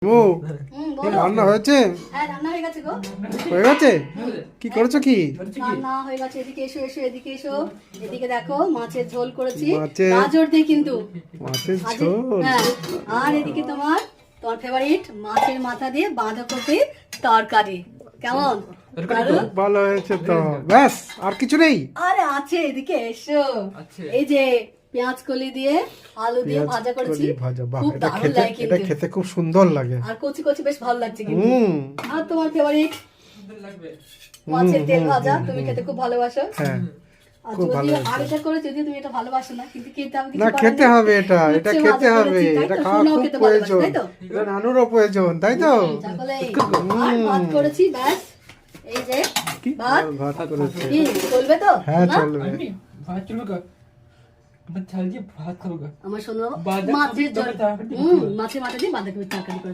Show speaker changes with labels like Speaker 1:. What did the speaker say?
Speaker 1: ও
Speaker 2: বলো।
Speaker 1: রান্না হয়েছে?
Speaker 2: হ্যাঁ রান্না হয়ে গেছে গো।
Speaker 1: হয়ে গেছে? কি করেছো কি?
Speaker 2: রান্না হয়ে গেছে, এদিকে এসো এসো এদিকে এসো। এদিকে দেখো মাছের ঝোল করেছি,
Speaker 1: মাছের-
Speaker 2: গাজর দিয়ে কিন্তু।
Speaker 1: মাছের
Speaker 2: আজ-
Speaker 1: ঝোল।
Speaker 2: হ্যাঁ, আর এদিকে তোমার তোমার ফেভারিট মাছের মাথা দিয়ে বাঁধাকপি তরকারি। কেমন? দারুণ?
Speaker 1: খুব ভালো হয়েছে তো। ব্যাস আর কিছু নেই?
Speaker 2: আরে আছে, এদিকে এসো। এই যে পেঁয়াজ কলি দিয়ে আলু দিয়ে
Speaker 1: পেঁয়াজ
Speaker 2: ভাজা করেছি,
Speaker 1: কলি ভাজা, বাহ,
Speaker 2: খুব
Speaker 1: এটা
Speaker 2: দারুণ
Speaker 1: খেতে
Speaker 2: লাগে
Speaker 1: এটা
Speaker 2: কিন্তু।
Speaker 1: খেতে খুব সুন্দর লাগে।
Speaker 2: আর কচি কচি বেশ ভালো লাগছে কিন্তু।
Speaker 1: হুম।
Speaker 2: আর তোমার ফেভারিট মাছের তেল ভাজা, তুমি খেতে খুব ভালোবাসো।
Speaker 1: হ্যাঁ
Speaker 2: আর
Speaker 1: খুব ভালো
Speaker 2: যদিও
Speaker 1: হয়েছে।
Speaker 2: আর এটা করে যদিও তুমি এটা ভালোবাসো না, কিন্তু খেতে হবে,
Speaker 1: না
Speaker 2: কিছু
Speaker 1: খেতে
Speaker 2: করার নেই।
Speaker 1: হবে, এটা এটা
Speaker 2: উচ্ছে
Speaker 1: খেতে
Speaker 2: ভাজা
Speaker 1: হবে,
Speaker 2: করেছি, তাই
Speaker 1: এটা
Speaker 2: তো?
Speaker 1: খাওয়া
Speaker 2: সোনাও
Speaker 1: খুব
Speaker 2: খেতে ভালোবাসে,
Speaker 1: প্রয়োজন।
Speaker 2: তাই তো?
Speaker 1: এটা নানুরও প্রয়োজন, তাই তো?
Speaker 2: তাহলে আর ভাত করেছি, ব্যাস। এই যে
Speaker 1: কি
Speaker 2: ভাত।
Speaker 1: ভাত করেছে?
Speaker 2: কি চলবে তো?
Speaker 1: হ্যাঁ
Speaker 2: না?
Speaker 1: চলবে।
Speaker 3: ভাত চলবে গো। আমার ঝাল দিয়ে ভাত খাবো গো।
Speaker 2: আমার শোনো,
Speaker 3: বাঁধাকপির
Speaker 2: মাছের ঝোল।
Speaker 3: তরকারি।
Speaker 2: মাছের মাথা দিয়ে বাঁধাকপির তরকারি করে